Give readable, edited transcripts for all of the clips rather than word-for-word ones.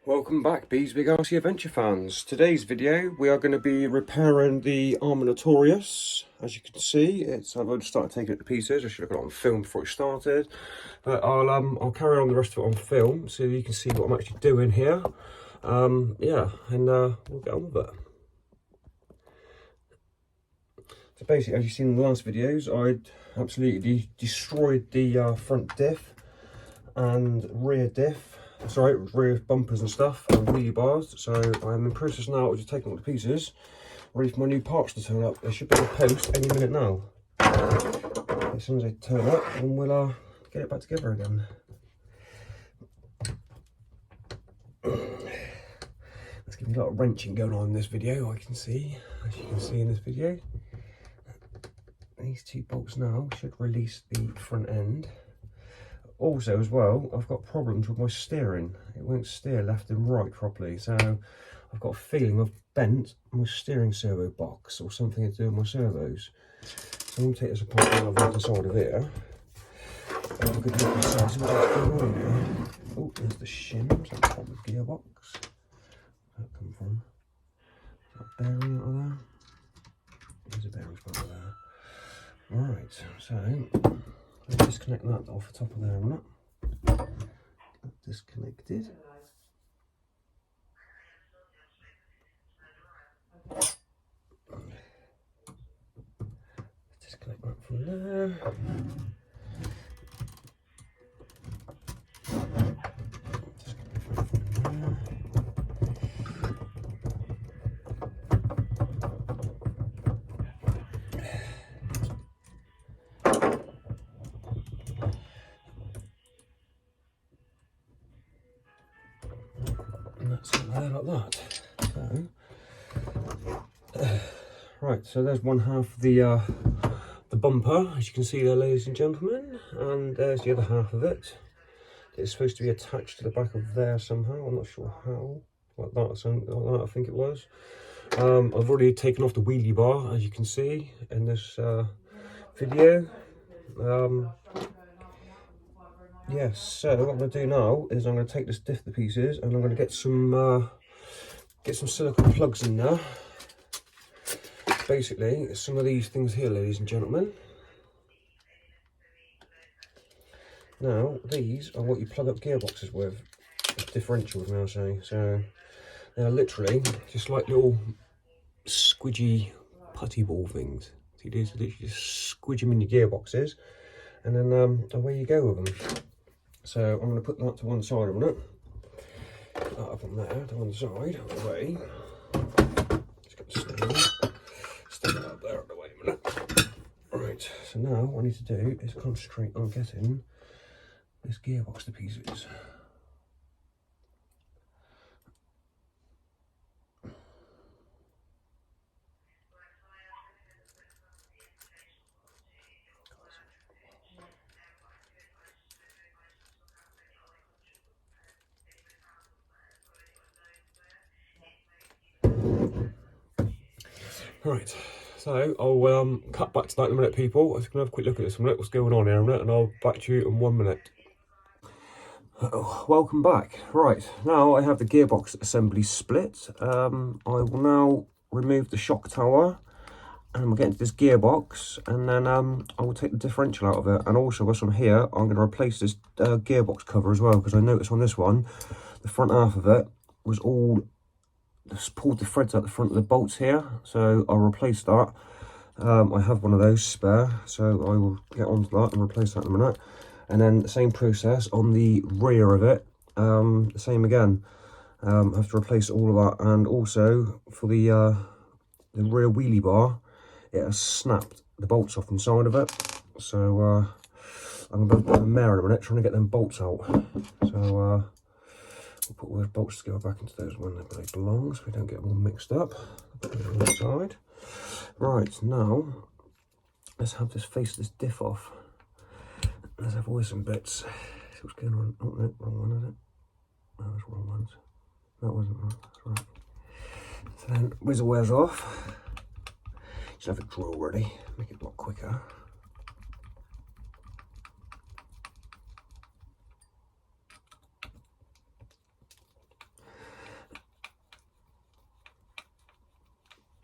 Welcome back, B's Big RC Adventure fans. Today's video we are going to be repairing the Arrma Notorious. As you can see, I've already started taking it to pieces. I should have got it on film before it started, but I'll carry on the rest of it on film so you can see what I'm actually doing here. We'll get on with it. So basically, as you've seen in the last videos, I'd absolutely destroyed the front diff and rear diff. Sorry, rear bumpers and stuff and wheelie bars. So I'm in process now of just taking all the pieces, ready for my new parts to turn up. They should be in the post any minute now. As soon as they turn up, then we'll get it back together again. There's gonna be a lot of wrenching going on in this video, I can see, as you can see in this video. These two bolts now should release the front end. Also, as well, I've got problems with my steering. It won't steer left and right properly, so I've got a feeling I've bent my steering servo box or something to do with my servos. So I'm going to take this apart and I've got the side of here. Have a good look inside, see what's going on here. Oh, there's the shims at the bottom of the gearbox. Where's that come from? Is that bearing out of there? There's a bearing spot out there. Right, so let's disconnect that off the top of there a minute. Disconnected. Disconnect that from there. That's it there like that. Right, so there's one half of the bumper, as you can see there, ladies and gentlemen, and there's the other half of it. It's supposed to be attached to the back of there somehow. I'm not sure how. Like that, something like that, I think it was. I've already taken off the wheelie bar, as you can see in this video. Yes, so what I'm going to do now is I'm going to take this diff to pieces and I'm going to get some silicone plugs in there. Basically, some of these things here, ladies and gentlemen. Now, these are what you plug up gearboxes with, differentials now, say. So they're literally just like little squidgy putty ball things. So you do is literally just squidge them in your gearboxes, and then away you go with them. So I'm going to put that to one side a minute. Put that up on there to one side, out of the way. Just got the stand it up there out of the way a minute. Right, so now what I need to do is concentrate on getting this gearbox to pieces. Right, so I'll cut back to that in a minute, people. I'm just going to have a quick look at this a minute, what's going on here in a minute, and I'll back to you in 1 minute. Welcome back. Right, now I have the gearbox assembly split. I will now remove the shock tower and we'll get into this gearbox, and then I will take the differential out of it. And also, whilst I'm here, I'm going to replace this gearbox cover as well, because I noticed on this one, the front half of it was all just pulled the threads out the front of the bolts here, so I'll replace that. I have one of those spare, so I will get onto that and replace that in a minute. And then the same process on the rear of it, the same again. I have to replace all of that, and also for the rear wheelie bar, it has snapped the bolts off inside of it. So I'm going to put a mare in a minute trying to get them bolts out. So we'll put all those bolts together back into those when they belong, so we don't get them all mixed up. Put it on the side. Right, now let's have this face of this diff off. Let's have always some bits. See what's going on. Oh no, wrong one, is it? No, that's wrong ones. That wasn't right. That's right. So then whistle wears off. Just have a drill ready, make it a lot quicker.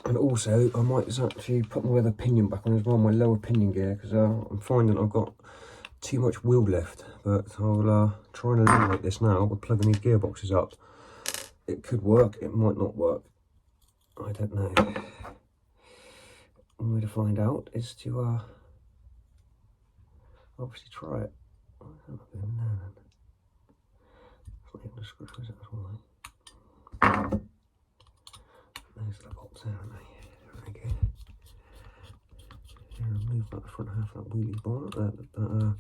And also, I might just actually put my other pinion back on as well, my lower pinion gear, because I'm finding I've got too much wheel lift. But I'll try and eliminate this now by plugging these gearboxes up. It could work, it might not work. I don't know. One way to find out is to obviously try it. There's the bolts there, aren't they? Very good. Remove that front half of that wheelie bar, that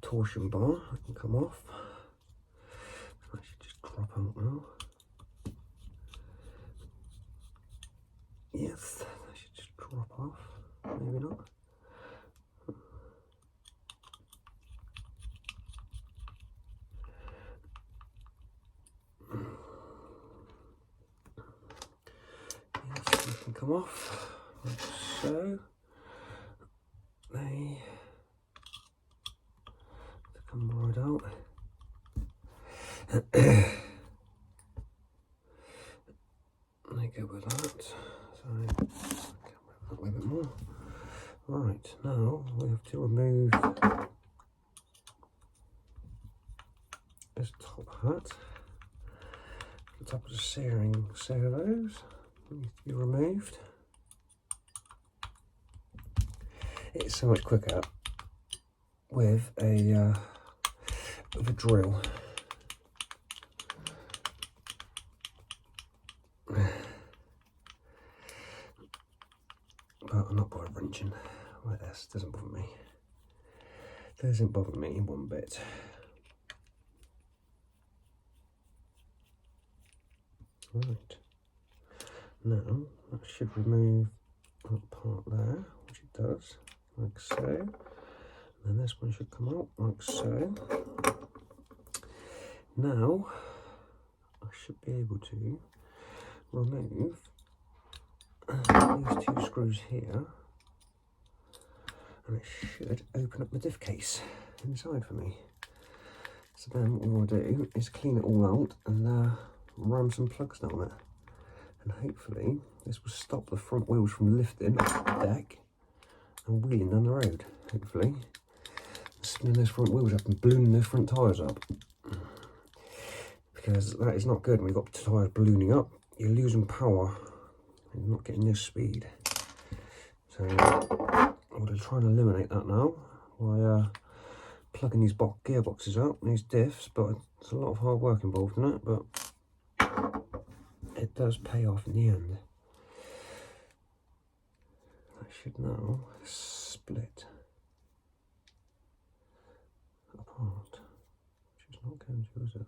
torsion bar. That can come off. That should just drop out now. Yes, that should just drop off. Maybe not. Yes, they can come off. Like so. They come right out. They go with that. So a little bit more. Right, now we have to remove this top hat. The top of the steering servos needs to be removed. It's so much quicker with a drill. But I'm not bothered wrenching like this. Doesn't bother me. Doesn't bother me one bit. Right. Now that should remove that part there, which it does, like so. And then this one should come out like so. Now I should be able to remove these two screws here, and it should open up the diff case inside for me. So then what we'll do is clean it all out and ram some plugs down it, and hopefully this will stop the front wheels from lifting off the deck and wheeling down the road. Hopefully spinning those front wheels up and ballooning those front tyres up, because that is not good when you've got tyres ballooning up. You're losing power and you're not getting this speed. So I'm going to try and eliminate that now by plugging these gearboxes up, these diffs, but it's a lot of hard work involved in it, but it does pay off in the end. I should now split apart, which is not going to, is it?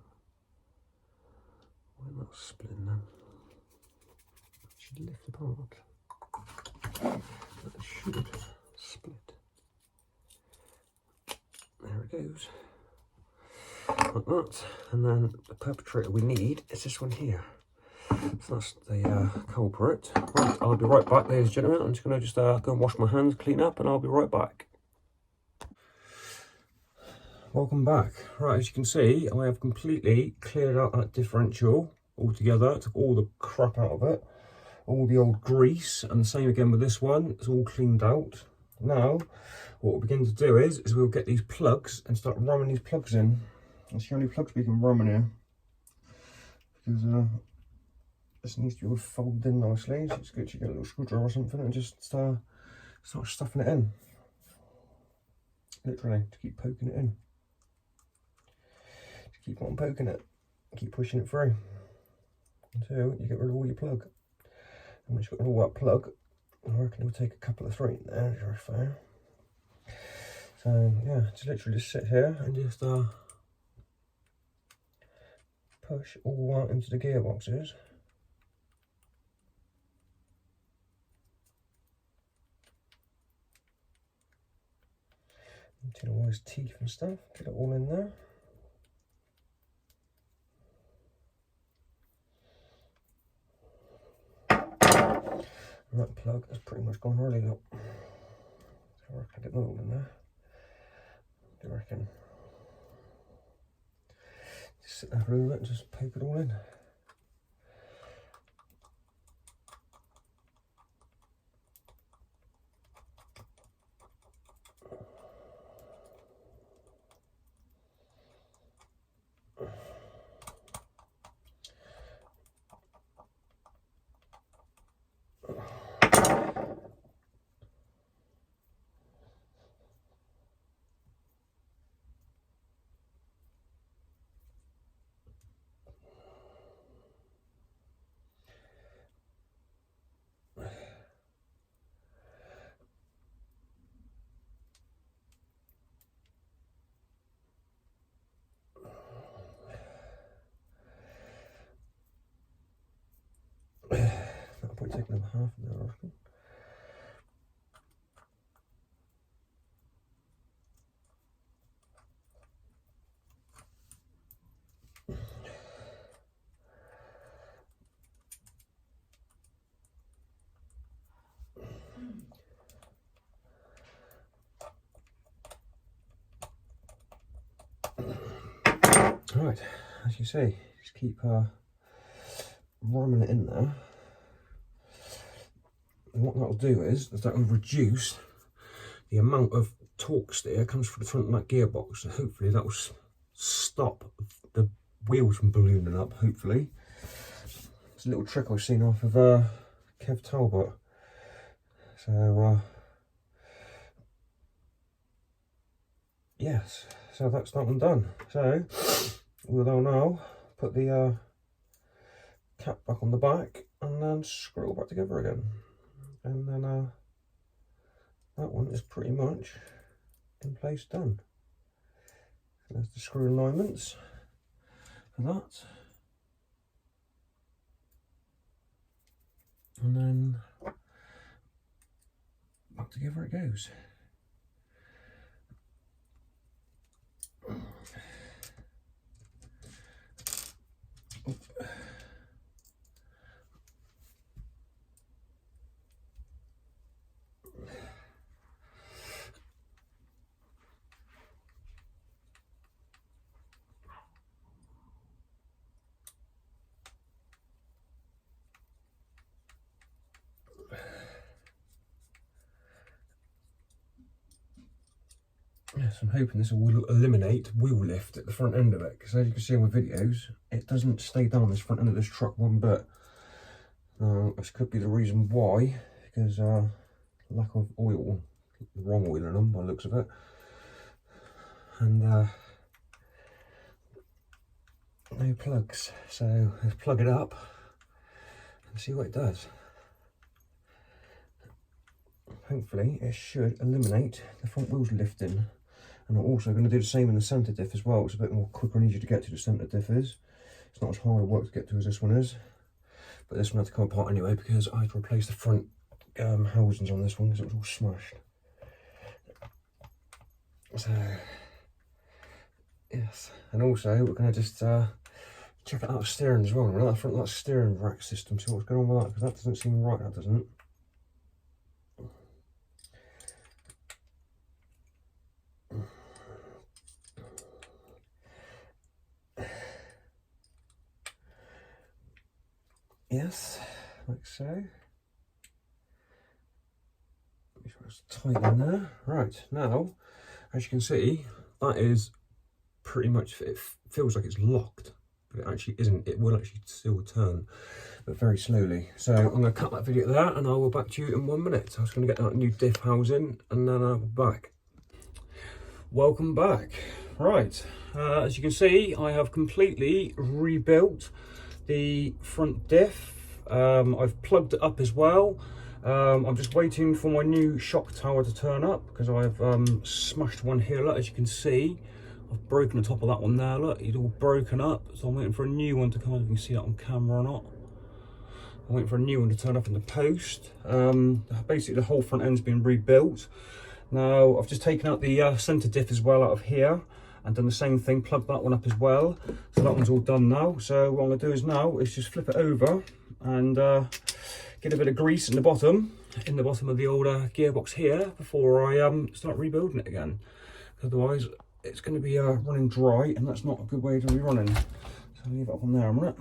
Why not splitting then? It should lift apart. That should split. There it goes. Like that. And then the perpetrator we need is this one here. So that's the culprit. Right, I'll be right back, ladies and gentlemen. I'm just going to go and wash my hands, clean up, and I'll be right back. Welcome back. Right, as you can see, I have completely cleared out that differential altogether. Took all the crap out of it, all the old grease, and the same again with this one. It's all cleaned out. Now, what we'll begin to do is we'll get these plugs and start ramming these plugs in. That's the only plugs we can ram in here, because this needs to be all folded in nicely. So it's good to get a little screwdriver or something and just start stuffing it in. Literally, to keep poking it in. Just keep on poking it, keep pushing it through until you get rid of all your plug. And once you've got all that plug, I reckon it'll take a couple of three in there, very fair. So yeah, just literally just sit here and just push all that into the gearboxes. Until all his teeth and stuff, get it all in there. And that plug has pretty much gone really up. So I reckon get them all in there. I reckon. Just sit there for a little bit and just poke it all in. probably take another half of that, I reckon. Right, as you see, just keep ramming it in there. And what that'll do is that will reduce the amount of torque steer comes from the front of that gearbox. So hopefully that will stop the wheels from ballooning up, hopefully. It's a little trick I've seen off of Kev Talbot. So, yes, so that's that one done. So, we'll now put the cap back on the back and then screw it back together again. And then that one is pretty much in place done. So there's the screw alignments for that. And then back together it goes. Yes, I'm hoping this will eliminate wheel lift at the front end of it, because as you can see in my videos, it doesn't stay down this front end of this truck one bit. This could be the reason why, because lack of oil, the wrong oil in them by the looks of it. And no plugs, so let's plug it up and see what it does. Hopefully it should eliminate the front wheels lifting. And I'm also going to do the same in the centre diff as well. It's a bit more quicker and easier to get to, the centre diff is. It's not as hard work to get to as this one is. But this one had to come apart anyway because I had to replace the front housings on this one because it was all smashed. So, yes. And also we're going to just check out that steering as well. That front, that steering rack system, see what's going on with that, because that doesn't seem right, that doesn't. Yes, like so. It's tight in there. Right, now, as you can see, that is pretty much, it feels like it's locked, but it actually isn't. It will actually still turn, but very slowly. So I'm going to cut that video there and I will back to you in 1 minute. So I was going to get that new diff housing and then I'll be back. Welcome back. Right, as you can see, I have completely rebuilt the front diff. I've plugged it up as well. I'm just waiting for my new shock tower to turn up because I've smashed one here. Look, as you can see, I've broken the top of that one there. Look, it's all broken up. So I'm waiting for a new one to come up. If you can see that on camera or not. I'm waiting for a new one to turn up in the post. Basically, the whole front end's been rebuilt. Now, I've just taken out the centre diff as well out of here and done the same thing, plugged that one up as well. So that one's all done now. So what I'm going to do is now is just flip it over and get a bit of grease in the bottom of the old gearbox here before I start rebuilding it again. Otherwise, it's going to be running dry, and that's not a good way to be running. So I'll leave it up on there a minute.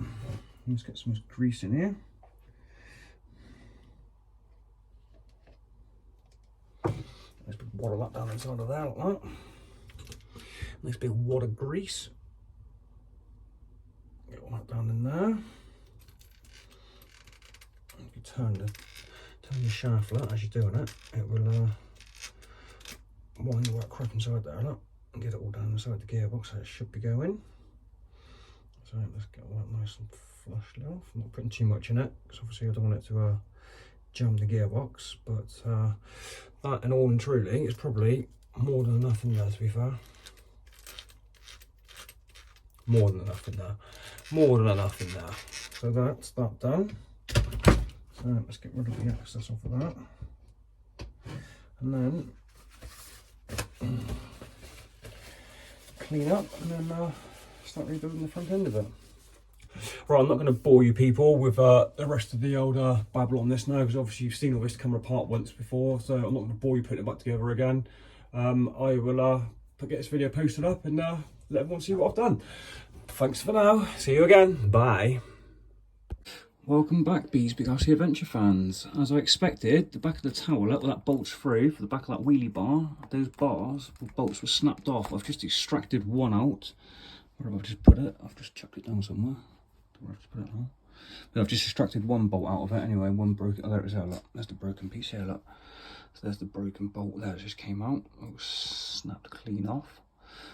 Let's get some grease in here. Let's water that down inside of there like that. Nice big wad of grease. Get all that down in there. If you turn the shaft out as you're doing it, it will wind all that crap inside there up and get it all down inside the gearbox, so it should be going. So let's get all that nice and flushed off. I'm not putting too much in it because obviously I don't want it to jam the gearbox, but that and all and truly is probably more than enough in there, to be fair. More than enough in there. More than enough in there. So that's that done. Let's get rid of the excess off of that. And then clean up and then start rebuilding the front end of it. Right, I'm not going to bore you people with the rest of the old babble on this now, because obviously you've seen all this coming apart once before, so I'm not going to bore you putting it back together again. I will get this video posted up and let everyone see what I've done. Thanks for now. See you again. Bye. Welcome back, Bees Big RC Adventure fans. As I expected, the back of the towel, where that bolts through for the back of that wheelie bar, those bars, the bolts were snapped off. I've just extracted one out. Where have I just put it? I've just chucked it down somewhere. Where have I put it now? But I've just extracted one bolt out of it anyway. One broken. Oh, there it is. Look. There's the broken piece here. Look. So there's the broken bolt there. It just came out. It was snapped clean off.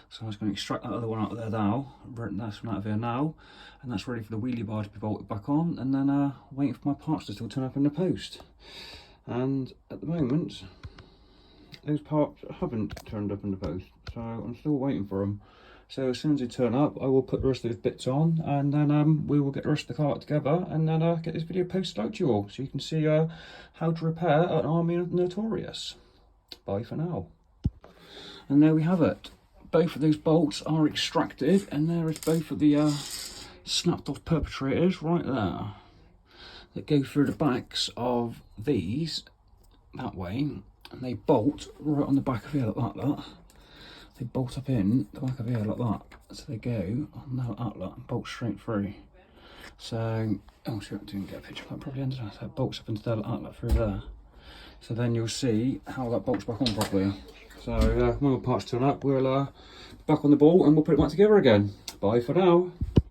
So I'm just going to extract that other one out of there now. That's one out of here now, and that's ready for the wheelie bar to be bolted back on, and then waiting for my parts to still turn up in the post. And at the moment, those parts haven't turned up in the post, so I'm still waiting for them. So as soon as they turn up, I will put the rest of those bits on, and then we will get the rest of the car together, and then get this video posted out to you all, so you can see how to repair an Arrma Notorious. Bye for now. And there we have it. Both of those bolts are extracted, and there is both of the snapped off perpetrators right there that go through the backs of these that way, and they bolt right on the back of here like that. They bolt up in the back of here like that, so they go on that outlet and bolt straight through. So, oh, see if I didn't get a picture of that properly under that. So it bolts up into the outlet through there. So then you'll see how that bolts back on properly. So when the parts turn up, we'll back on the ball and we'll put it back together again. Bye for now.